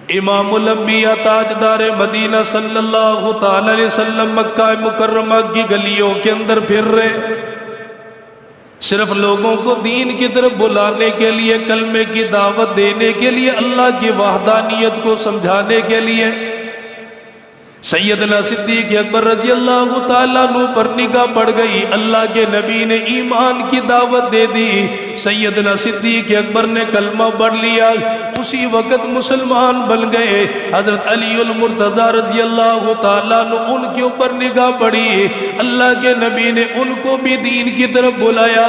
امام الانبیاء تاجدار مدینہ صلی اللہ تعالی علیہ وسلم مکہ مکرمہ کی گلیوں کے اندر پھر رہے، صرف لوگوں کو دین کی طرف بلانے کے لیے، کلمے کی دعوت دینے کے لیے، اللہ کی وحدانیت کو سمجھانے کے لیے۔ سیدنا صدیق اکبر رضی اللہ تعالیٰ عنہ پر نگاہ پڑ گئی، اللہ کے نبی نے ایمان کی دعوت دے دی، سیدنا صدیق اکبر نے کلمہ پڑھ لیا، اسی وقت مسلمان بن گئے۔ حضرت علی المرتضیٰ رضی اللہ تعالیٰ عنہ ان کے اوپر نگاہ پڑی، اللہ کے نبی نے ان کو بھی دین کی طرف بلایا،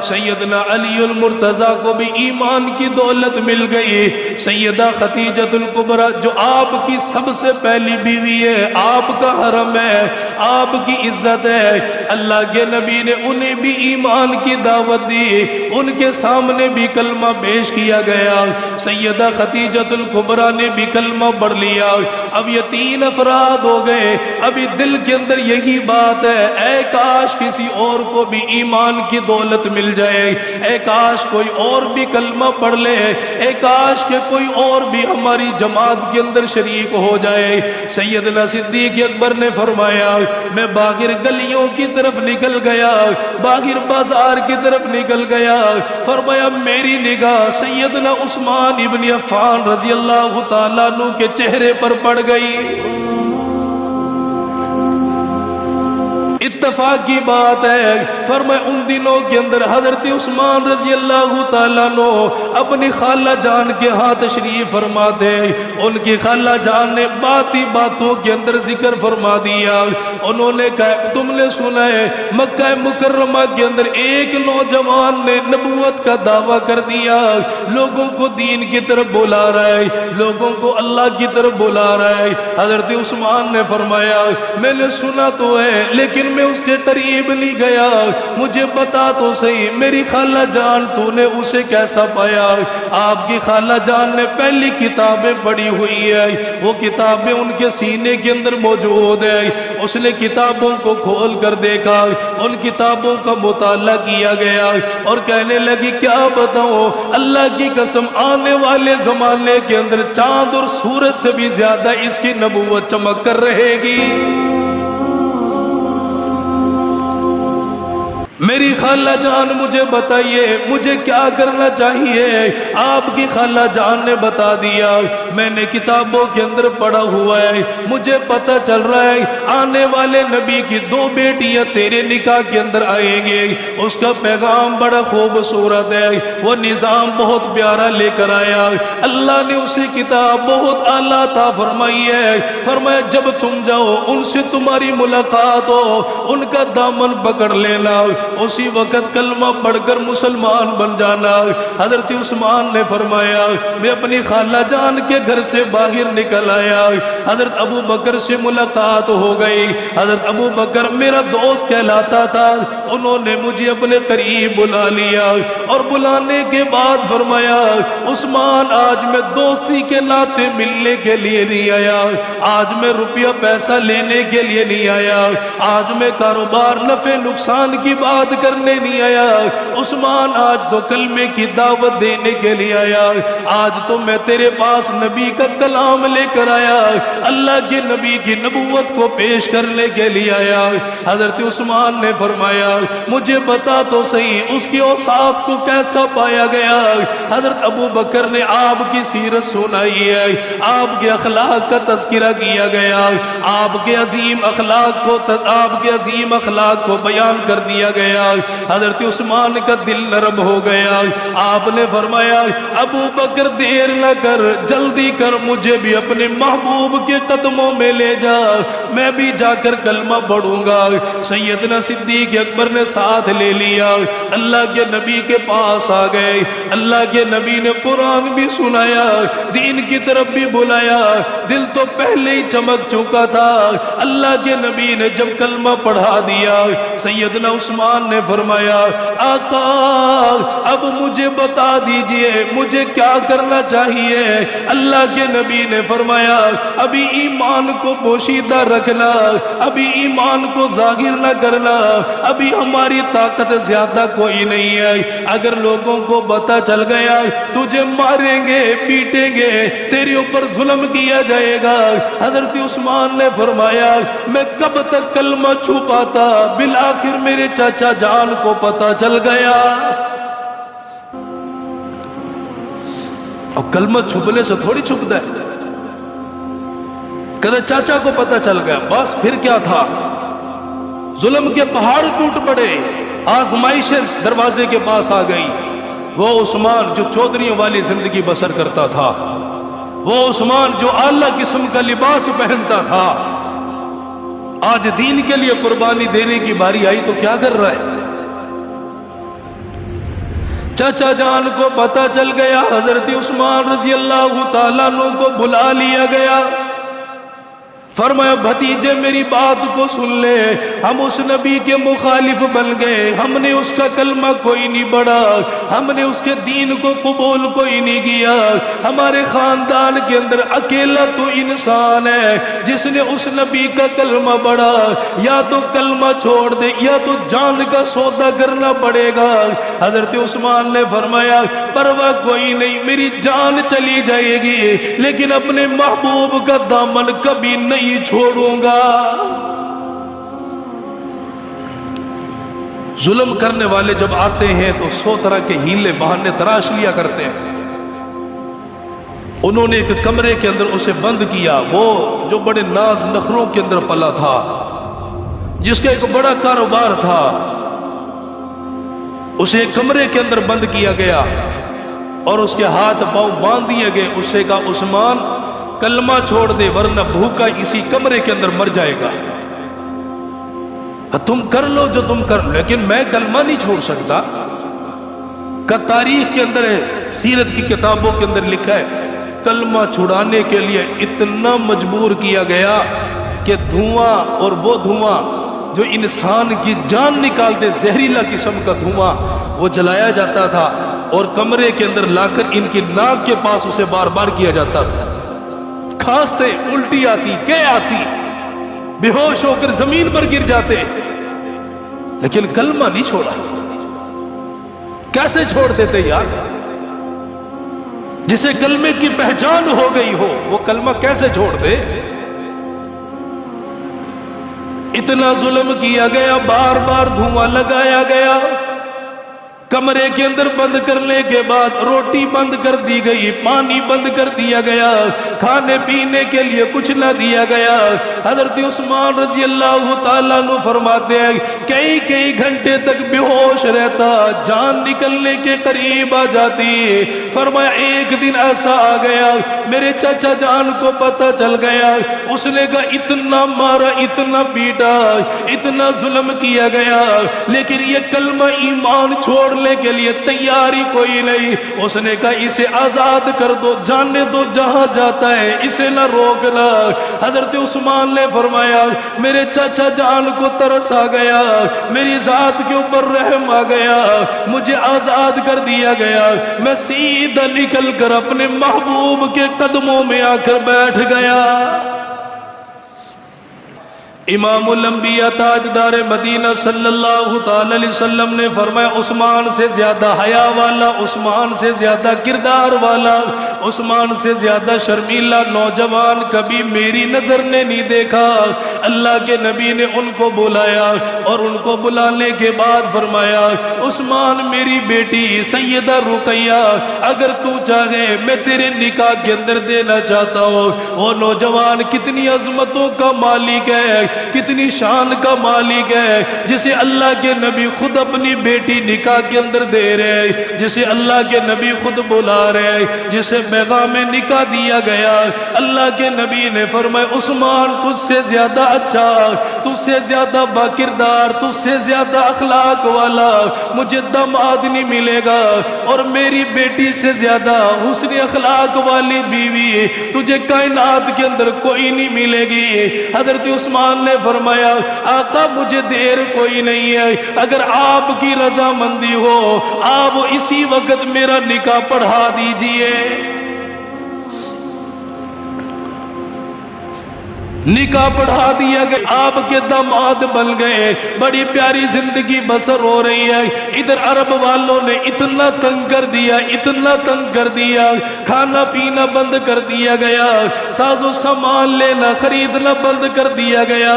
سیدنا علی المرتضیٰ کو بھی ایمان کی دولت مل گئی۔ سیدہ خدیجہ الکبریٰ جو آپ کی سب سے پہلی بیوی ہے، آپ کا حرم ہے، آپ کی عزت ہے، اللہ کے نبی نے انہیں بھی ایمان کی دعوت دی، ان کے سامنے بھی کلمہ پیش کیا گیا، سیدہ خدیجہ الکبریٰ نے بھی کلمہ پڑھ لیا۔ اب یہ 3 افراد ہو گئے، ابھی دل کے اندر یہی بات ہے، اے کاش کسی اور کو بھی ایمان کی دولت مل جائے، اے کاش کوئی اور بھی کلمہ پڑھ لے، اے کاش کہ کوئی اور بھی ہماری جماعت کے اندر شریک ہو جائے۔ سیدنا صدیق اکبر نے فرمایا میں باہر گلیوں کی طرف نکل گیا، باہر بازار کی طرف نکل گیا، فرمایا میری نگاہ سیدنا عثمان ابن عفان رضی اللہ تعالیٰ عنہ کے چہرے پر پڑ گئی۔ اتفاق کی بات ہے، فرمایا ان دنوں کے اندر حضرت عثمان رضی اللہ تعالیٰ عنہ اپنی خالہ جان کے ہاں تشریف فرماتے، ان کی خالہ جان نے باتوں کے اندر ذکر فرما دیا، انہوں نے کہا تم نے سنا ہے مکہ مکرمہ کے اندر ایک نوجوان نے نبوت کا دعویٰ کر دیا، لوگوں کو دین کی طرف بلا رہا ہے، لوگوں کو اللہ کی طرف بلا رہا ہے۔ حضرت عثمان نے فرمایا میں نے سنا تو ہے لیکن میں اس کے قریب نہیں گیا، مجھے بتا تو صحیح میری خالہ جان تو نے اسے کیسا پایا؟ آپ کی خالہ جان نے پہلی کتابیں پڑھی ہوئی ہے، وہ کتابیں ان کے سینے کے اندر موجود ہے، اس نے کتابوں کو کھول کر دیکھا، ان کتابوں کا مطالعہ کیا گیا اور کہنے لگی کیا بتاؤں اللہ کی قسم آنے والے زمانے کے اندر چاند اور سورج سے بھی زیادہ اس کی نبوت چمک کر رہے گی۔ میری خالہ جان مجھے بتائیے مجھے کیا کرنا چاہیے؟ آپ کی خالہ جان نے بتا دیا میں نے کتابوں کے اندر پڑھا ہوا ہے، مجھے پتہ چل رہا ہے آنے والے نبی کی 2 بیٹیاں تیرے نکاح کے اندر آئیں گے، اس کا پیغام بڑا خوبصورت ہے، وہ نظام بہت پیارا لے کر آیا، اللہ نے اسے کتاب بہت اعلیٰ عطا فرمائی ہے، فرمایا جب تم جاؤ ان سے تمہاری ملاقات ہو ان کا دامن پکڑ لینا، اسی وقت کلمہ پڑھ کر مسلمان بن جانا۔ حضرت عثمان نے فرمایا میں اپنی خالہ جان کے گھر سے باہر نکل آیا، حضرت ابو بکر سے ملاقات ہو گئی، حضرت ابو بکر میرا دوست کہلاتا تھا، انہوں نے مجھے اپنے قریب بلا لیا اور بلانے کے بعد فرمایا عثمان آج میں دوستی کے ناطے ملنے کے لیے نہیں آیا، آج میں روپیہ پیسہ لینے کے لیے نہیں آیا، آج میں کاروبار نفع نقصان کی بات کرنے نہیں آیا، عثمان آج تو کلمے کی دعوت دینے کے لیے آیا، آج تو میں تیرے پاس نبی کا کلام لے کر آیا، اللہ کے نبی کی نبوت کو پیش کرنے کے لیے آیا۔ حضرت عثمان نے فرمایا مجھے بتا تو صحیح اس کی اوصاف کو کیسا پایا گیا؟ حضرت ابو بکر نے آپ کی سیرت سنائی ہے، آپ کے اخلاق کا تذکرہ کیا گیا، آپ کے عظیم اخلاق کو بیان کر دیا گیا۔ حضرت عثمان کا دل نرم ہو گیا، آپ نے فرمایا ابو بکر دیر نہ کر، جلدی کر، مجھے بھی اپنے محبوب کے قدموں میں لے جا، میں بھی جا کر کلمہ پڑھوں گا۔ سیدنا صدیق اکبر نے ساتھ لے لیا، اللہ کے نبی کے پاس آ گئے، اللہ کے نبی نے قرآن بھی سنایا، دین کی طرف بھی بلایا، دل تو پہلے ہی چمک چکا تھا، اللہ کے نبی نے جب کلمہ پڑھا دیا سیدنا عثمان عثمان نے فرمایا آقا اب مجھے بتا دیجئے مجھے کیا کرنا چاہیے؟ اللہ کے نبی نے فرمایا ابھی ایمان کو پوشیدہ رکھنا، ابھی ایمان کو ظاہر نہ کرنا، ابھی ہماری طاقت زیادہ کوئی نہیں ہے، اگر لوگوں کو پتہ چل گیا تجھے ماریں گے پیٹیں گے تیرے اوپر ظلم کیا جائے گا۔ حضرت عثمان نے فرمایا میں کب تک کلمہ چھپاتا، بالآخر میرے چاچا جان کو پتہ چل گیا۔ اور کلمہ چھپنے سے تھوڑی چھپتا ہے، کہتے چاچا کو پتہ چل گیا، بس پھر کیا تھا، ظلم کے پہاڑ ٹوٹ پڑے، آزمائشیں دروازے کے پاس آ گئی۔ وہ عثمان جو چودھریوں والی زندگی بسر کرتا تھا، وہ عثمان جو اعلیٰ قسم کا لباس پہنتا تھا، آج دین کے لیے قربانی دینے کی باری آئی تو کیا کر رہا ہے؟ چاچا جان کو پتہ چل گیا، حضرت عثمان رضی اللہ تعالیٰ عنہ کو بلا لیا گیا، فرمایا بھتیجے میری بات کو سن لے، ہم اس نبی کے مخالف بن گئے، ہم نے اس کا کلمہ کوئی نہیں پڑھا، ہم نے اس کے دین کو قبول کوئی نہیں کیا، ہمارے خاندان کے اندر اکیلا تو انسان ہے جس نے اس نبی کا کلمہ پڑھا، یا تو کلمہ چھوڑ دے یا تو جان کا سودا کرنا پڑے گا۔ حضرت عثمان نے فرمایا پرواہ کوئی نہیں، میری جان چلی جائے گی لیکن اپنے محبوب کا دامن کبھی نہیں چھوڑوں گا۔ ظلم کرنے والے جب آتے ہیں تو 100 طرح کے ہیلے بہانے تراش لیا کرتے ہیں۔ انہوں نے ایک کمرے کے اندر اسے بند کیا، وہ جو بڑے ناز نخروں کے اندر پلا تھا، جس کا ایک بڑا کاروبار تھا، اسے ایک کمرے کے اندر بند کیا گیا اور اس کے ہاتھ پاؤں باندھ دیے گئے۔ اسے کہا عثمان کلمہ چھوڑ دے ورنہ بھوکا اسی کمرے کے اندر مر جائے گا، تم کر لو جو تم کر لو لیکن میں کلمہ نہیں چھوڑ سکتا۔ کا تاریخ کے اندر ہے، سیرت کی کتابوں کے اندر لکھا ہے کلمہ چھڑانے کے لیے اتنا مجبور کیا گیا کہ دھواں، اور وہ دھواں جو انسان کی جان نکال دے، زہریلا قسم کا دھواں، وہ جلایا جاتا تھا اور کمرے کے اندر لا کر ان کی ناک کے پاس اسے بار بار کیا جاتا تھا۔ کھانستے، الٹی آتی، کہ آتی، بے ہوش ہو کر زمین پر گر جاتے، لیکن کلمہ نہیں چھوڑا۔ کیسے چھوڑ دیتے یار؟ جسے کلمے کی پہچان ہو گئی ہو وہ کلمہ کیسے چھوڑ دے؟ اتنا ظلم کیا گیا، بار بار دھواں لگایا گیا، کمرے کے اندر بند کرنے کے بعد روٹی بند کر دی گئی، پانی بند کر دیا گیا، کھانے پینے کے لیے کچھ نہ دیا گیا۔ حضرت عثمان رضی اللہ تعالیٰ عنہ فرماتے ہیں کئی گھنٹے تک بے ہوش رہتا، جان نکلنے کے قریب آ جاتی۔ فرمایا ایک دن ایسا آ گیا میرے چچا جان کو پتہ چل گیا، اس نے کہا اتنا مارا، اتنا پیٹا، اتنا ظلم کیا گیا لیکن یہ کلمہ ایمان چھوڑ کے لیے تیاری کوئی نہیں۔ اس نے کہا اسے آزاد کر دو، جانے دو جہاں جاتا ہے، اسے نہ روکنا۔ حضرت عثمان نے فرمایا میرے چچا جان کو ترس آ گیا، میری ذات کے اوپر رحم آ گیا، مجھے آزاد کر دیا گیا، میں سیدھا نکل کر اپنے محبوب کے قدموں میں آ کر بیٹھ گیا۔ امام الانبیاء تاجدار مدینہ صلی اللہ تعالی علیہ وسلم نے فرمایا عثمان سے زیادہ حیا والا، عثمان سے زیادہ کردار والا، عثمان سے زیادہ شرمیلا نوجوان کبھی میری نظر نے نہیں دیکھا۔ اللہ کے نبی نے ان کو بلایا اور ان کو بلانے کے بعد فرمایا عثمان میری بیٹی سیدہ رقیہ اگر تو چاہے میں تیرے نکاح کے اندر دینا چاہتا ہوں۔ وہ نوجوان کتنی عظمتوں کا مالک ہے، کتنی شان کا مالک ہے، جسے اللہ کے نبی خود اپنی بیٹی نکاح کے اندر دے رہے، جسے اللہ کے نبی خود بلا رہے، جسے پیغام نکاح دیا گیا۔ اللہ کے نبی نے فرمایا عثمان تجھ سے زیادہ اچھا، تجھ سے زیادہ باکردار، تجھ سے زیادہ اخلاق والا مجھے داماد نہیں ملے گا، اور میری بیٹی سے زیادہ حسن اخلاق والی بیوی تجھے کائنات کے اندر کوئی نہیں ملے گی۔ حضرت عثمان نے فرمایا آقا مجھے دیر کوئی نہیں ہے، اگر آپ کی رضامندی ہو آپ اسی وقت میرا نکاح پڑھا دیجئے۔ نکاح پڑھا دیا گیا، آپ کے داماد بن گئے، بڑی پیاری زندگی بسر ہو رہی ہے۔ ادھر عرب والوں نے اتنا تنگ کر دیا، اتنا تنگ کر دیا، کھانا پینا بند کر دیا گیا، ساز و سامان لینا خریدنا بند کر دیا گیا۔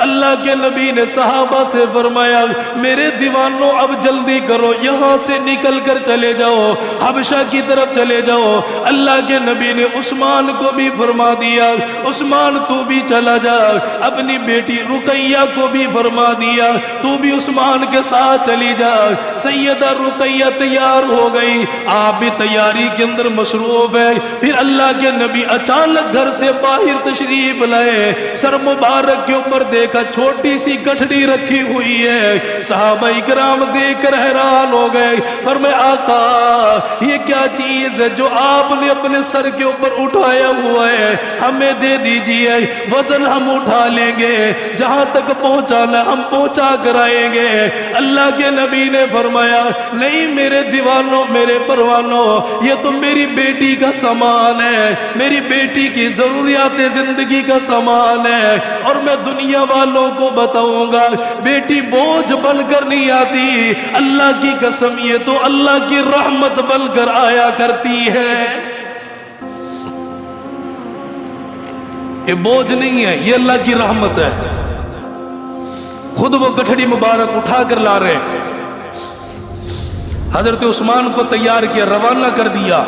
اللہ کے نبی نے صحابہ سے فرمایا میرے دیوانوں اب جلدی کرو، یہاں سے نکل کر چلے جاؤ، حبشہ کی طرف چلے جاؤ۔ اللہ کے نبی نے عثمان کو بھی فرما دیا عثمان تو بھی چلا جا، اپنی بیٹی رقیہ کو بھی فرما دیا تو بھی عثمان کے ساتھ چلی جا۔ سیدہ رقیہ تیار ہو گئی، آپ بھی تیاری کے اندر مصروف ہے۔ پھر اللہ کے نبی اچانک گھر سے باہر تشریف لائے، سر مبارک کے اوپر دیکھا چھوٹی سی گٹھڑی رکھی ہوئی ہے۔ صحابہ اکرام دیکھ کر حیران ہو گئے، فرمایا آقا یہ کیا چیز ہے جو آپ نے اپنے سر کے اوپر اٹھایا ہوا ہے، ہمیں دے دیجئے، وزن ہم اٹھا لیں گے، جہاں تک پہنچانا ہم پہنچا کر آئیں گے۔ اللہ کے نبی نے فرمایا نہیں میرے دیوانوں میرے پروانوں، یہ تو میری بیٹی کا سامان ہے، میری بیٹی کی ضروریات زندگی کا سامان ہے، اور میں دنیا والوں کو بتاؤں گا بیٹی بوجھ بن کر نہیں آتی، اللہ کی قسم یہ تو اللہ کی رحمت بن کر آیا کرتی ہے۔ یہ بوجھ نہیں ہے، یہ اللہ کی رحمت ہے۔ خود وہ گٹھڑی مبارک اٹھا کر لا رہے، حضرت عثمان کو تیار کیا، روانہ کر دیا۔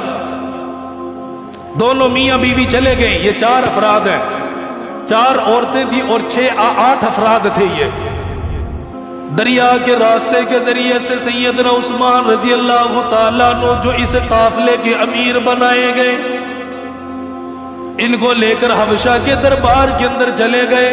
دونوں میاں بیوی چلے گئے، یہ 4 افراد ہیں، 4 عورتیں تھیں اور 8 افراد تھے۔ یہ دریا کے راستے کے ذریعے سے سیدنا عثمان رضی اللہ تعالیٰ عنہ جو اس قافلے کے امیر بنائے گئے، ان کو لے کر حبشہ کے دربار کے اندر چلے گئے۔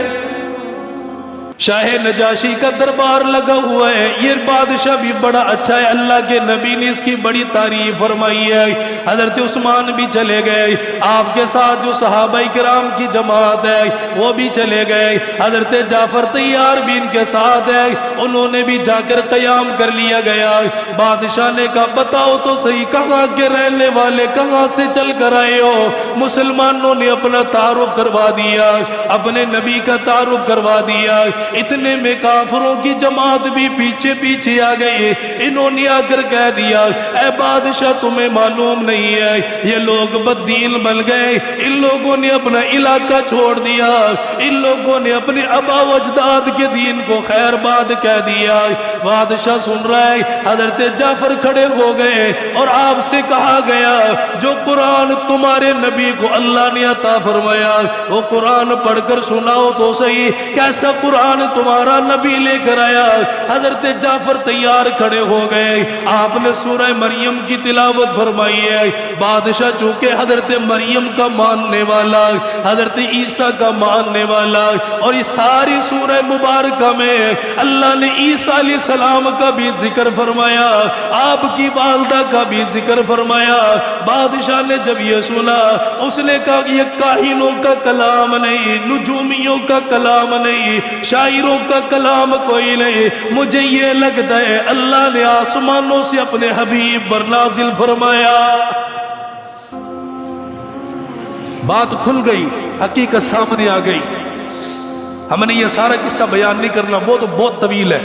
شاہ نجاشی کا دربار لگا ہوا ہے، یہ بادشاہ بھی بڑا اچھا ہے، اللہ کے نبی نے اس کی بڑی تعریف فرمائی ہے۔ حضرت عثمان بھی چلے گئے، آپ کے ساتھ جو صحابہ کرام کی جماعت ہے وہ بھی چلے گئے، حضرت جعفر تیار بھی ان کے ساتھ ہے، انہوں نے بھی جا کر قیام کر لیا گیا۔ بادشاہ نے کہا بتاؤ تو صحیح کہاں کے رہنے والے، کہاں سے چل کر آئے ہو؟ مسلمانوں نے اپنا تعارف کروا دیا، اپنے نبی کا تعارف کروا دیا۔ اتنے میں کافروں کی جماعت بھی پیچھے پیچھے آ گئی، انہوں نے آ کر کہہ دیا اے بادشاہ تمہیں معلوم نہیں ہے یہ لوگ بددین بن گئے، ان لوگوں نے اپنا علاقہ چھوڑ دیا، ان لوگوں نے اپنے آبا و اجداد کے دین کو خیر باد کہہ دیا۔ بادشاہ سن رہا ہے، حضرت جعفر کھڑے ہو گئے اور آپ سے کہا گیا جو قرآن تمہارے نبی کو اللہ نے عطا فرمایا وہ قرآن پڑھ کر سناؤ تو صحیح، کیسا قرآن تمہارا نبی لے کر آیا؟ حضرت جعفر تیار کھڑے ہو گئے، آپ نے سورہ مریم کی تلاوت فرمائی ہے۔ بادشاہ چونکہ حضرت مریم کا ماننے والا، حضرت عیسیٰ کا ماننے والا، اور اس ساری سورہ مبارکہ میں اللہ نے عیسیٰ علیہ السلام کا بھی ذکر فرمایا، آپ کی والدہ کا بھی ذکر فرمایا۔ بادشاہ نے جب یہ سنا اس نے کہا یہ کاہنوں کا کلام نہیں، نجومیوں کا کلام نہیں، شاعروں کا کلام کوئی نہیں، مجھے یہ لگتا ہے اللہ نے آسمانوں سے اپنے حبیب پر نازل فرمایا۔ بات کھل گئی، حقیقت سامنے آ گئی۔ ہم نے یہ سارا قصہ بیان نہیں کرنا، وہ تو بہت طویل ہے۔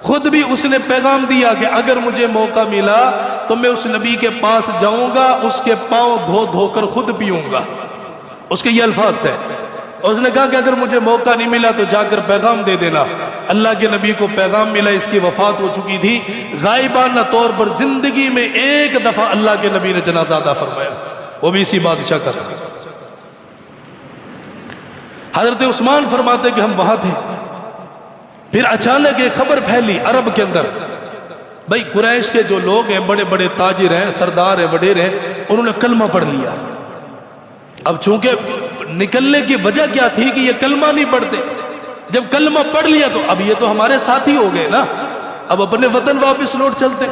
خود بھی اس نے پیغام دیا کہ اگر مجھے موقع ملا تو میں اس نبی کے پاس جاؤں گا، اس کے پاؤں دھو دھو کر خود پیوں گا، اس کے یہ الفاظ تھے۔ اس نے کہا کہ اگر مجھے موقع نہیں ملا تو جا کر پیغام دے دینا۔ اللہ کے نبی کو پیغام ملا، اس کی وفات ہو چکی تھی، غائبانہ طور پر زندگی میں ایک دفعہ اللہ کے نبی نے جنازہ ادا فرمایا، وہ بھی اسی بادشاہ کا تھا۔ حضرت عثمان فرماتے کہ ہم وہاں تھے، پھر اچانک ایک خبر پھیلی عرب کے اندر، بھائی قریش کے جو لوگ ہیں، بڑے بڑے تاجر ہیں، سردار ہیں، وڈیر ہیں، انہوں نے کلمہ پڑھ لیا۔ اب چونکہ نکلنے کی وجہ کیا تھی کہ یہ کلمہ نہیں پڑھتے، جب کلمہ پڑھ لیا تو اب یہ تو ہمارے ساتھی ہو گئے نا، اب اپنے وطن واپس لوٹ چلتے۔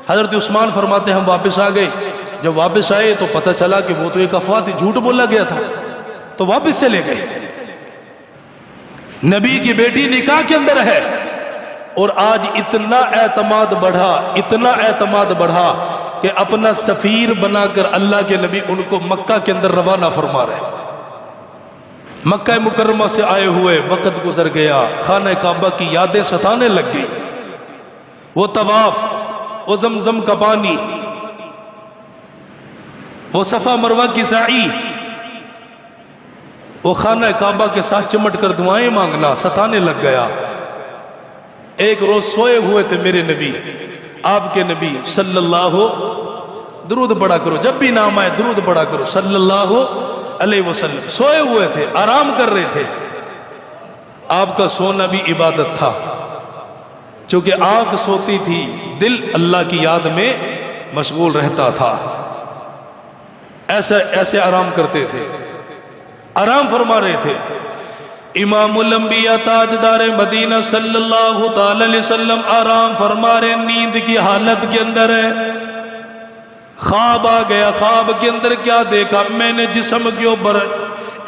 حضرت عثمان فرماتے ہم واپس آ گئے، جب واپس آئے تو پتہ چلا کہ وہ تو ایک افواہ تھی، جھوٹ بولا گیا تھا، تو واپس چلے گئے۔ نبی کی بیٹی نکاح کے اندر ہے، اور آج اتنا اعتماد بڑھا کہ اپنا سفیر بنا کر اللہ کے نبی ان کو مکہ کے اندر روانہ فرما رہے۔ مکہ مکرمہ سے آئے ہوئے وقت گزر گیا، خانہ کعبہ کی یادیں ستانے لگ گئی، وہ طواف، وہ زمزم کا پانی، وہ صفا مروہ کی سعی، وہ خانہ کعبہ کے ساتھ چمٹ کر دعائیں مانگنا ستانے لگ گیا۔ ایک روز سوئے ہوئے تھے میرے نبی، آپ کے نبی صلی اللہ، درود پڑھا کرو، جب بھی نام آئے درود پڑھا کرو، صلی اللہ علیہ وسلم، سوئے ہوئے تھے، آرام کر رہے تھے۔ آپ کا سونا بھی عبادت تھا، چونکہ آنکھ سوتی تھی، دل اللہ کی یاد میں مشغول رہتا تھا، ایسے آرام کرتے تھے، آرام فرما رہے تھے۔ امام الانبیاء تاجدار مدینہ صلی اللہ تعالی علیہ وسلم آرام فرما رہے، نیند کی حالت کے اندر ہے۔ خواب آ گیا، خواب کے اندر کیا دیکھا؟ میں نے جسم کے اوپر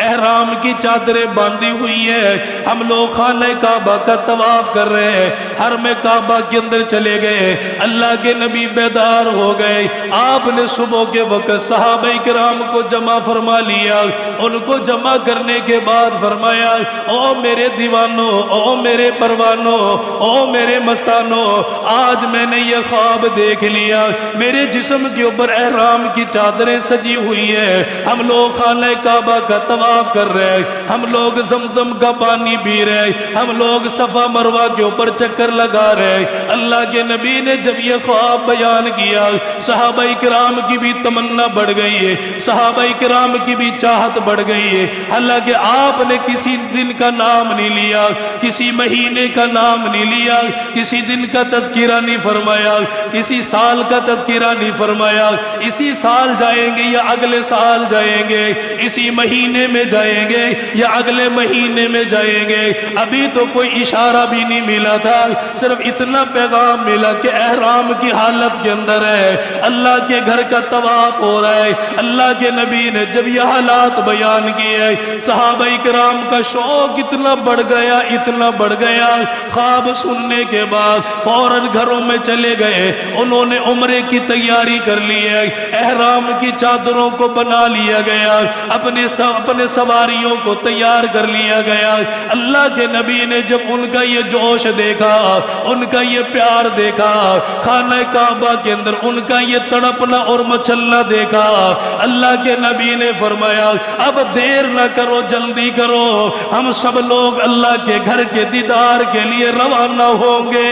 احرام کی چادریں باندھی ہوئی ہے، ہم لوگ خانہ کعبہ کا طواف کر رہے ہیں، حرم کعبہ کے اندر چلے گئے، اللہ کے نبی بیدار ہو گئے۔ آپ نے صبح کے وقت صحابہ کرام کو جمع فرما لیا، ان کو جمع کرنے کے بعد فرمایا، او میرے دیوانوں، او میرے پروانوں، او میرے مستانوں، آج میں نے یہ خواب دیکھ لیا، میرے جسم کے اوپر احرام کی چادریں سجی ہوئی ہیں، ہم لوگ خانہ کعبہ کا طواف کر رہے، ہم لوگ زمزم کا پانی پی رہے، ہم لوگ صفا مروہ کے اوپر چکر لگا رہے۔ اللہ کے نبی نے جب یہ خواب بیان کیا، صحابہ کرام کی بھی تمنا بڑھ گئی ہے، صحابہ کرام کی بھی چاہت بڑھ گئی ہے۔ حالانکہ آپ نے کسی دن کا نام نہیں لیا، کسی مہینے کا نام نہیں لیا، کسی دن کا تذکرہ نہیں فرمایا، کسی سال کا تذکرہ نہیں فرمایا، اسی سال جائیں گے یا اگلے سال جائیں گے، اسی مہینے میں جائیں گے یا اگلے مہینے میں جائیں گے، ابھی تو کوئی اشارہ بھی نہیں ملا تھا، صرف اتنا پیغام ملا کہ احرام کی حالت کے اندر ہے، اللہ کے گھر کا طواف ہو رہا ہے۔ اللہ کے نبی نے جب یہ حالات بیان کیے، صحابہ کرام کا شوق اتنا بڑھ گیا، اتنا بڑھ گیا، خواب سننے کے بعد فوراً گھروں میں چلے گئے، انہوں نے عمرے کی تیاری کر لی ہے، احرام کی چادروں کو بنا لیا گیا، اپنے سواریوں کو تیار کر لیا گیا۔ اللہ کے نبی نے جب ان کا یہ جوش دیکھا، ان کا یہ پیار دیکھا، خانہ کعبہ کے اندر ان کا یہ تڑپنا اور مچلنا دیکھا، اللہ کے نبی نے فرمایا اب دیر نہ کرو، جلدی کرو، ہم سب لوگ اللہ کے گھر کے دیدار کے لیے روانہ ہوں گے۔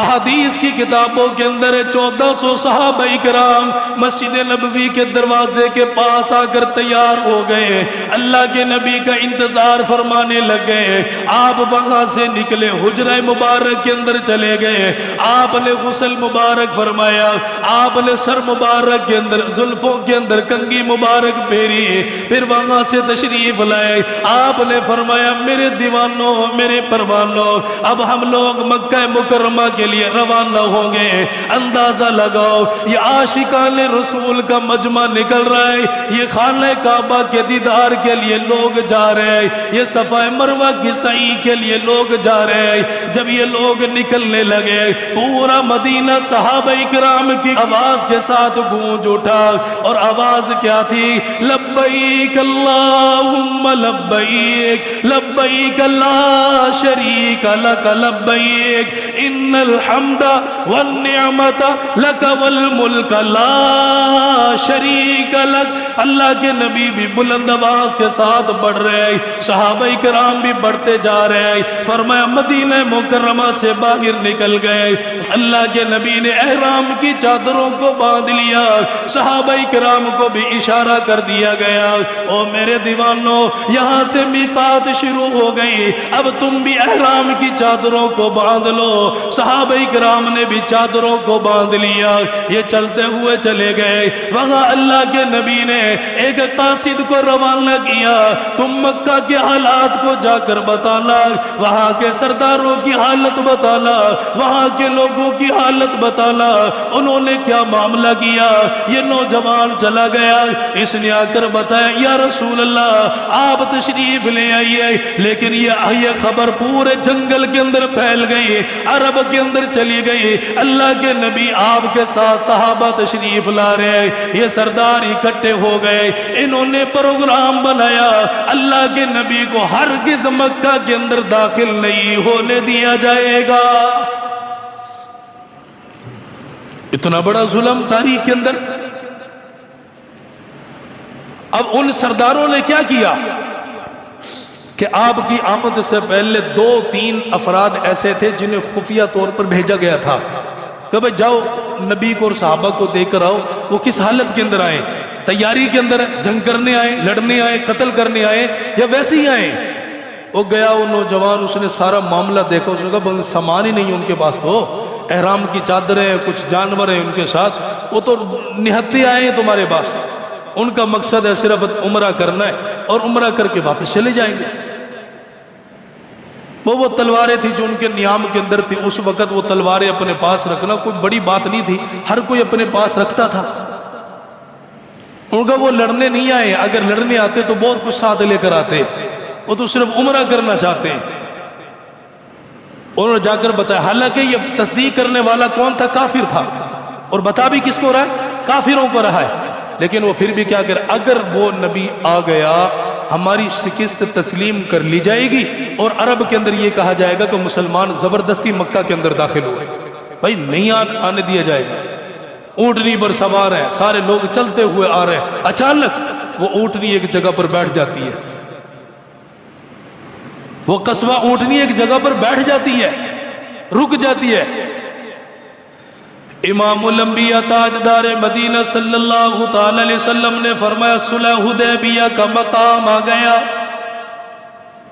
احادیث کی کتابوں کے اندر 1400 صحابہ کرام مسجد نبوی کے دروازے کے پاس آ کر تیار ہو گئے، اللہ کے نبی کا انتظار فرمانے لگ گئے۔ آپ وہاں سے نکلے، حجرہ مبارک کے اندر چلے گئے، آپ نے غسل مبارک فرمایا، آپ نے سر مبارک کے اندر زلفوں کے اندر کنگھی مبارک پھیری، پھر وہاں سے تشریف لائے۔ آپ نے فرمایا میرے دیوانوں، میرے پروانوں، اب ہم لوگ مکہ مکرمہ کے لیے روانہ ہوں گے، اندازہ لگاؤ یہ عاشقان رسول کا مجمع نکل رہا ہے، یہ خانہ کعبہ کے دیدار کے لیے لوگ جا رہے ہیں، یہ صفا مروہ کی سعی کے لیے لوگ جا رہے ہیں۔ جب یہ لوگ نکلنے لگے، پورا مدینہ صحابہ کرام کی آواز کے ساتھ گونج اٹھا، اور آواز کیا تھی؟ لبیک اللہم لبیک، لبیک لا شریک لک لبیک، ان الحمد والنعمت لک والملک لا شریک لک۔ اللہ کے نبی بھی بلند آواز کے ساتھ بڑھ رہے، صحابہ کرام بھی بڑھتے جا رہے۔ فرمایا مدینہ مکرمہ سے باہر نکل گئے، اللہ کے نبی نے احرام کی چادروں کو باندھ لیا، صحابہ کرام کو بھی اشارہ کر دیا گیا، او میرے دیوانوں یہاں سے میقات شروع ہو گئی، اب تم بھی احرام کی چادروں کو باندھ لو۔ صحابہ صحابہ کرام نے بھی چادروں کو باندھ لیا، یہ چلتے ہوئے چلے گئے۔ وہاں اللہ کے نبی نے ایک قاصد کو روانہ کیا، تم مکہ کے حالات کو جا کر بتانا، وہاں کے سرداروں کی حالت بتانا، وہاں کے لوگوں کی حالت بتانا، انہوں نے کیا معاملہ کیا۔ یہ نوجوان چلا گیا، اس نے آ کر بتایا یا رسول اللہ آپ تشریف لے آئیے، لیکن یہ خبر پورے جنگل کے اندر پھیل گئی، عرب کے اندر چلی گئی، اللہ کے نبی آپ کے ساتھ صحابہ تشریف لا رہے، یہ سردار اکٹھے ہو گئے، انہوں نے پروگرام بنایا اللہ کے نبی کو ہرگز مکہ کے اندر داخل نہیں ہونے دیا جائے گا۔ اتنا بڑا ظلم تاریخ کے اندر۔ اب ان سرداروں نے کیا کیا کہ آپ کی آمد سے پہلے 2-3 افراد ایسے تھے جنہیں خفیہ طور پر بھیجا گیا تھا کہ بھئی جاؤ نبی کو اور صحابہ کو دے کر آؤ، وہ کس حالت کے اندر آئے، تیاری کے اندر، جنگ کرنے آئے، لڑنے آئے، قتل کرنے آئے یا ویسے ہی آئے۔ وہ گیا وہ نوجوان، اس نے سارا معاملہ دیکھا، اس نے کہا سامان ہی نہیں ان کے پاس، تو احرام کی چادریں، کچھ جانور ہیں ان کے ساتھ، وہ تو نہتے آئے ہیں تمہارے پاس، ان کا مقصد ہے صرف عمرہ کرنا ہے اور عمرہ کر کے واپس چلے جائیں گے۔ وہ تلواریں تھی جو ان کے نیام کے اندر تھی، اس وقت وہ تلواریں اپنے پاس رکھنا کوئی بڑی بات نہیں تھی، ہر کوئی اپنے پاس رکھتا تھا۔ ان کا وہ لڑنے نہیں آئے، اگر لڑنے آتے تو بہت کچھ ساتھ لے کر آتے، وہ تو صرف عمرہ کرنا چاہتے ہیں۔ انہوں نے جا کر بتایا، حالانکہ یہ تصدیق کرنے والا کون تھا؟ کافر تھا، اور بتا بھی کس کو رہا ہے؟ کافروں کو رہا ہے، لیکن وہ پھر بھی کیا کر، اگر وہ نبی آ گیا ہماری شکست تسلیم کر لی جائے گی، اور عرب کے اندر یہ کہا جائے گا کہ مسلمان زبردستی مکہ کے اندر داخل ہوئے، بھائی نہیں آنے دیا جائے گا۔ اونٹنی پر سوار ہے، سارے لوگ چلتے ہوئے آ رہے ہیں، اچانک وہ اونٹنی ایک جگہ پر بیٹھ جاتی ہے، وہ قصبہ اونٹنی ایک جگہ پر بیٹھ جاتی ہے، رک جاتی ہے۔ امام الانبیاء تاجدار مدینہ صلی اللہ تعالی علیہ وسلم نے فرمایا صلح حدیبیہ کا مقام آ گیا۔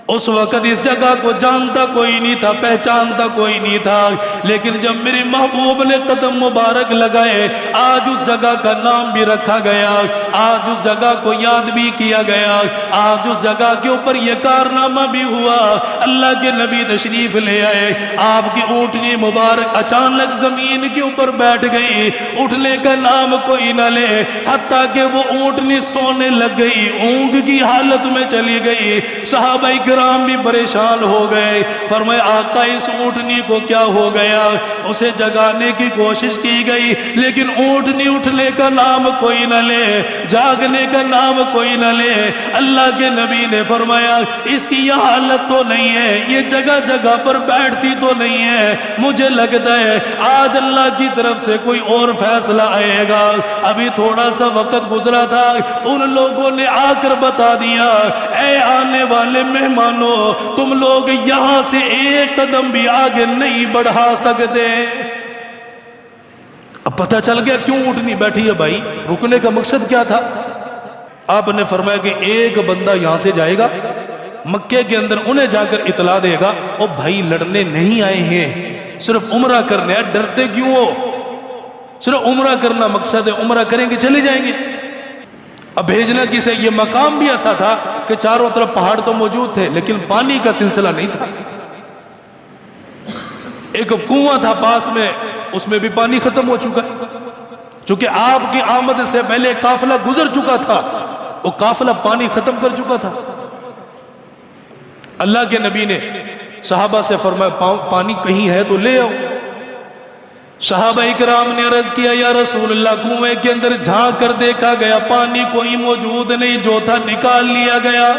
اس وقت اس جگہ کو جانتا کوئی نہیں تھا، پہچانتا کوئی نہیں تھا، لیکن جب میرے محبوب نے قدم مبارک لگائے، آج اس جگہ کا نام بھی رکھا گیا، آج اس جگہ کو یاد بھی کیا گیا، آج اس جگہ کے اوپر یہ کارنامہ بھی ہوا۔ اللہ کے نبی تشریف لے آئے، آپ کی اونٹنی مبارک اچانک زمین کے اوپر بیٹھ گئی، اٹھنے کا نام کوئی نہ لے، حتیٰ کہ وہ اونٹنی سونے لگ گئی، اونگ کی حالت میں چلی گئی۔ صحابہ کرام بھی پریشان ہو گئے، فرمایا آقا اس اونٹنی کو کیا ہو گیا؟ اسے جگانے کی کوشش کی گئی، لیکن اونٹنی اٹھنے کا نام کوئی نہ لے، جاگنے کا نام کوئی نہ لے۔ اللہ کے نبی نے فرمایا اس کی یہ حالت تو نہیں ہے، یہ جگہ جگہ پر بیٹھتی تو نہیں ہے، مجھے لگتا ہے آج اللہ کی طرف سے کوئی اور فیصلہ آئے گا۔ ابھی تھوڑا سا وقت گزرا تھا، ان لوگوں نے آ کر بتا دیا اے آنے والے مہمان، تم لوگ یہاں سے ایک قدم بھی آگے نہیں بڑھا سکتے۔ اب پتہ چل گیا کیوں اٹھنی بیٹھی ہے، بھائی رکنے کا مقصد کیا تھا؟ آپ نے فرمایا کہ ایک بندہ یہاں سے جائے گا مکے کے اندر، انہیں جا کر اطلاع دے گا او بھائی لڑنے نہیں آئے ہیں، صرف عمرہ کرنے ہیں، ڈرتے کیوں ہو؟ صرف عمرہ کرنا مقصد ہے، عمرہ کریں گے چلے جائیں گے۔ اب بھیجنا کسے؟ یہ مقام بھی ایسا تھا کہ چاروں طرف پہاڑ تو موجود تھے لیکن پانی کا سلسلہ نہیں تھا، ایک کنواں تھا پاس میں، اس میں بھی پانی ختم ہو چکا، چونکہ آپ کی آمد سے پہلے قافلہ گزر چکا تھا، وہ قافلہ پانی ختم کر چکا تھا۔ اللہ کے نبی نے صحابہ سے فرمایا پانی کہیں ہے تو لے آؤ۔ صحابہ اکرام نے عرض کیا یا رسول اللہ کنویں کے اندر جھانک کر دیکھا گیا پانی کوئی موجود نہیں، جو تھا نکال لیا گیا۔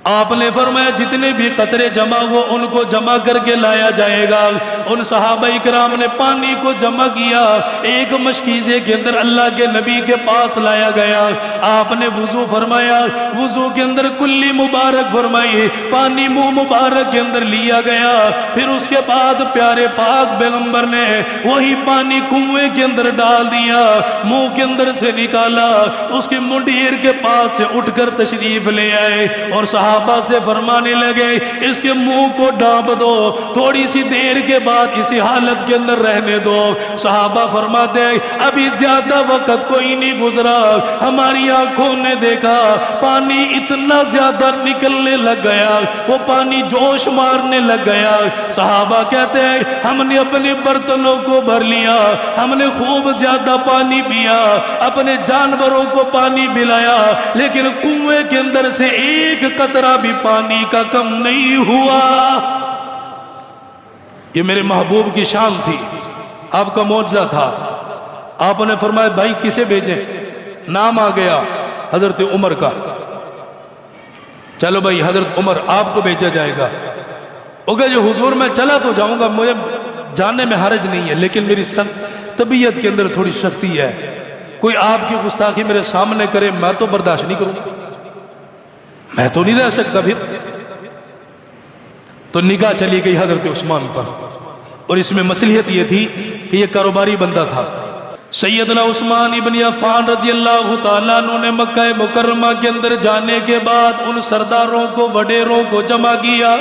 آپ نے فرمایا جتنے بھی قطرے جمع ہو ان کو جمع کر کے لایا جائے گا۔ ان صحابہ اکرام نے پانی کو جمع کیا، ایک مشکیزے کے اندر اللہ کے نبی کے پاس لایا گیا۔ آپ نے وضو فرمایا، وضو کے اندر کلی مبارک فرمائی، پانی منہ مبارک کے اندر لیا گیا۔ پھر اس کے بعد پیارے پاک پیغمبر نے وہی پانی کنویں کے اندر ڈال دیا، منہ کے اندر سے نکالا، اس کی منڈیر کے پاس سے اٹھ کر تشریف لے آئے اور صحابہ صحابہ سے فرمانے لگے اس کے منہ کو ڈانپ دو، تھوڑی سی دیر کے بعد اسی حالت کے اندر رہنے دو۔ صحابہ فرماتے ہیں ابھی زیادہ وقت کوئی نہیں گزرا، ہماری آنکھوں نے دیکھا پانی اتنا زیادہ نکلنے لگ گیا، وہ پانی جوش مارنے لگ گیا۔ صحابہ کہتے ہیں ہم نے اپنے برتنوں کو بھر لیا، ہم نے خوب زیادہ پانی پیا، اپنے جانوروں کو پانی پلایا، لیکن کنویں کے اندر سے ایک قطرہ بھی پانی کا کم نہیں ہوا۔ یہ میرے محبوب کی شان تھی، آپ کا معجزہ تھا۔ آپ نے فرمایا بھائی کسے بھیجیں؟ نام آ گیا حضرت عمر کا، چلو بھائی حضرت عمر آپ کو بھیجا جائے گا۔ اگر جو حضور میں چلا تو جاؤں گا، مجھے جانے میں حرج نہیں ہے، لیکن میری طبیعت کے اندر تھوڑی سختی ہے، کوئی آپ کی گستاخی میرے سامنے کرے میں تو برداشت نہیں کروں، میں تو نہیں رہ سکتا پھر۔ تو نگاہ چلی گئی حضرت عثمان پر، اور اس میں مصلحت یہ تھی کہ یہ کاروباری بندہ تھا۔ سیدنا عثمان ابن عفان رضی اللہ تعالیٰ عنہ نے مکہ مکرمہ کے اندر جانے کے بعد ان سرداروں کو وڈیروں کو جمع کیا،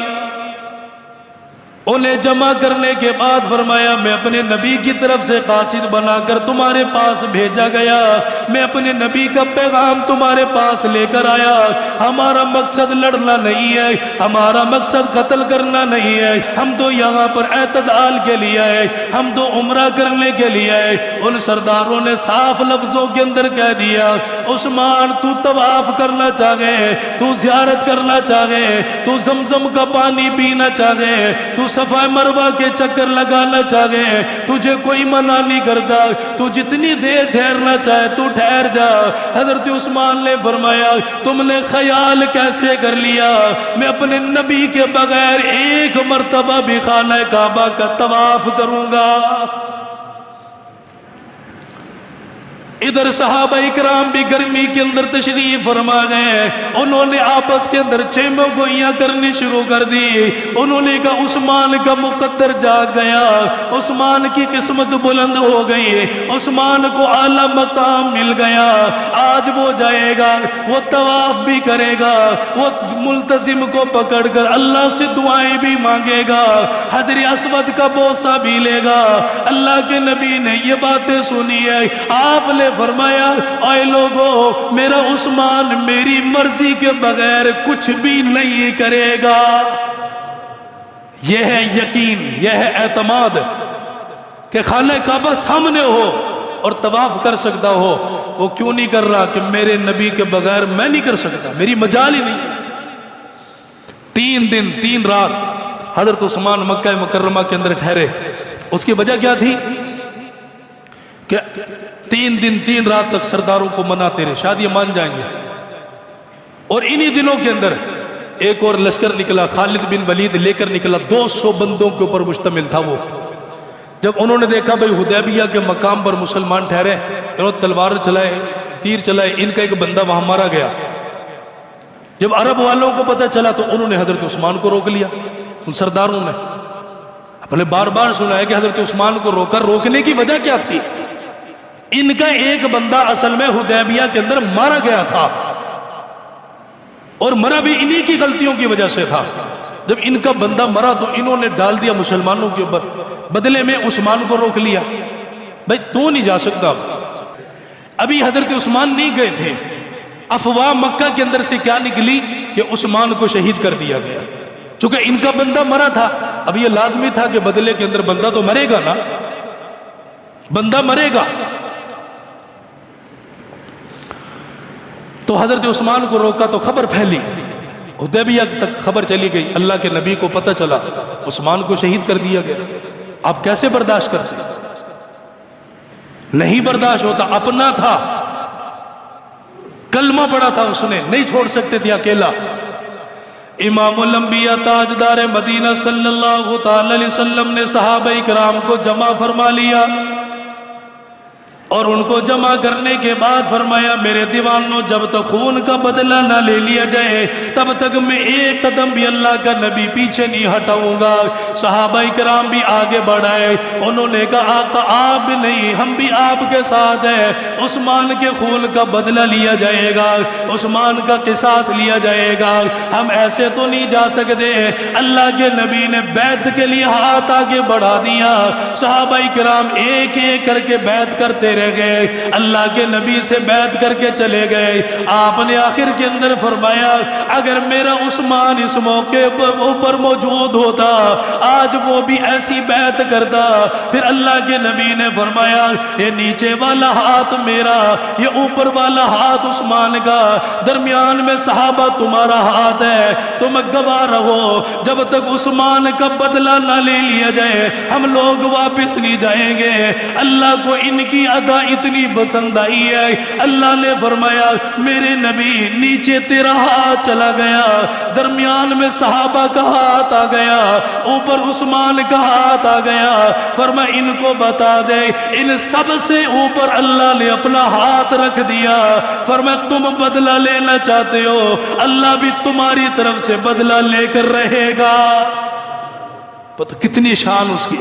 انہیں جمع کرنے کے بعد فرمایا میں اپنے نبی کی طرف سے قاصد بنا کر تمہارے پاس بھیجا گیا، میں اپنے نبی کا پیغام تمہارے پاس لے کر آیا، ہمارا مقصد لڑنا نہیں ہے، ہمارا مقصد قتل کرنا نہیں ہے، ہم تو یہاں پر اعتدال کے لیے آئے، ہم تو عمرہ کرنے کے لیے آئے۔ ان سرداروں نے صاف لفظوں کے اندر کہہ دیا عثمان تو طواف کرنا چاہے، تو زیارت کرنا چاہے، تو زمزم کا پانی پینا چاہے، تو صفا مروہ کے چکر لگانا چاہے، تجھے کوئی منع نہیں کرتا، تو جتنی دیر ٹھہرنا چاہے تو ٹھہر جا۔ حضرت عثمان نے فرمایا تم نے خیال کیسے کر لیا میں اپنے نبی کے بغیر ایک مرتبہ بھی خانہ کعبہ کا طواف کروں گا؟ ادھر صحابہ اکرام بھی گرمی کے اندر تشریف فرما گئے، انہوں نے آپس کے اندر چیموں گوئیاں کرنی شروع کر دی۔ انہوں نے کہا عثمان کا مقدر جاگ گیا، عثمان کی قسمت بلند ہو گئی، عثمان کو اعلیٰ مقام مل گیا، آج وہ جائے گا، وہ طواف بھی کرے گا، وہ ملتزم کو پکڑ کر اللہ سے دعائیں بھی مانگے گا، حجر اسود کا بوسہ بھی لے گا۔ اللہ کے نبی نے یہ باتیں سنی ہے، آپ نے فرمایا اے لوگو میرا عثمان میری مرضی کے بغیر کچھ بھی نہیں کرے گا۔ یہ ہے یقین، یہ ہے اعتماد کہ خانہ کعبہ سامنے ہو اور طواف کر سکتا ہو، وہ کیوں نہیں کر رہا کہ میرے نبی کے بغیر میں نہیں کر سکتا، میری مجال ہی نہیں۔ 3 دن 3 رات حضرت عثمان مکہ مکرمہ کے اندر ٹھہرے۔ اس کی وجہ کیا تھی کہ 3 دن 3 رات تک سرداروں کو مناتے رہے، شاید یہ مان جائیں گے۔ اور انہی دنوں کے اندر ایک اور لشکر نکلا، خالد بن ولید لے کر نکلا، 200 بندوں کے اوپر مشتمل تھا وہ۔ جب انہوں نے دیکھا بھئی حدیبیہ کے مقام پر مسلمان ٹھہرے، انہوں نے تلوار چلائے، تیر چلائے، ان کا ایک بندہ وہاں مارا گیا۔ جب عرب والوں کو پتہ چلا تو انہوں نے حضرت عثمان کو روک لیا۔ ان سرداروں نے اپنے بار بار سنا ہے کہ حضرت عثمان کو روکا، روکنے کی وجہ کیا تھی؟ ان کا ایک بندہ اصل میں حدیبیہ کے اندر مارا گیا تھا، اور مرا بھی انہی کی غلطیوں کی وجہ سے تھا۔ جب ان کا بندہ مرا تو انہوں نے ڈال دیا مسلمانوں کے اوپر، بدلے میں عثمان کو روک لیا۔ بھائی تو نہیں جا سکتا۔ ابھی حضرت عثمان نہیں گئے تھے، افواہ مکہ کے اندر سے کیا نکلی کہ عثمان کو شہید کر دیا گیا۔ چونکہ ان کا بندہ مرا تھا، اب یہ لازمی تھا کہ بدلے کے اندر بندہ تو مرے گا نا، بندہ مرے گا۔ تو حضرت عثمان کو روکا تو خبر پھیلی، حدیبیہ تک خبر چلی گئی، اللہ کے نبی کو پتہ چلا عثمان کو شہید کر دیا گیا۔ آپ کیسے برداشت کرتے؟ نہیں برداشت ہوتا، اپنا تھا، کلمہ پڑا تھا اس نے، نہیں چھوڑ سکتے تھے اکیلا۔ امام الانبیاء تاجدار مدینہ صلی اللہ تعالی علیہ وسلم نے صحابہ کرام کو جمع فرما لیا۔ اور ان کو جمع کرنے کے بعد فرمایا میرے دیوانوں جب تک خون کا بدلہ نہ لے لیا جائے تب تک میں ایک قدم بھی اللہ کا نبی پیچھے نہیں ہٹاؤں گا۔ صحابہ کرام بھی آگے بڑھائے، انہوں نے کہا آقا آپ بھی نہیں، ہم بھی آپ کے ساتھ ہیں، عثمان کے خون کا بدلہ لیا جائے گا، عثمان کا قصاص لیا جائے گا، ہم ایسے تو نہیں جا سکتے۔ اللہ کے نبی نے بیعت کے لیے ہاتھ آگے بڑھا دیا، صحابہ کرام ایک ایک کر کے بیعت کرتے رہ گئے، اللہ کے نبی سے بیعت کر کے چلے گئے۔ آپ نے آخر کے اندر فرمایا اگر میرا عثمان اس موقع پر موجود ہوتا آج وہ بھی ایسی بیعت کرتا۔ پھر اللہ کے نبی نے فرمایا یہ نیچے والا ہاتھ میرا، یہ اوپر والا ہاتھ عثمان کا، درمیان میں صحابہ تمہارا ہاتھ ہے، تم گواہ رہو جب تک عثمان کا بدلہ نہ لے لیا جائے ہم لوگ واپس نہیں جائیں گے۔ اللہ کو ان کی ادا اتنی پسند آئی ہے، اللہ نے فرمایا میرے نبی نیچے تیرا ہاتھ چلا گیا، درمیان میں صحابہ کا ہاتھ آ گیا، اوپر عثمان کا ہاتھ آ گیا، فرمایا ان کو بتا دے ان سب سے اوپر اللہ نے اپنا ہاتھ رکھ دیا، فرمایا تم بدلہ لینا چاہتے ہو اللہ بھی تمہاری طرف سے بدلہ لے کر رہے گا۔ پتہ کتنی شان اس کی۔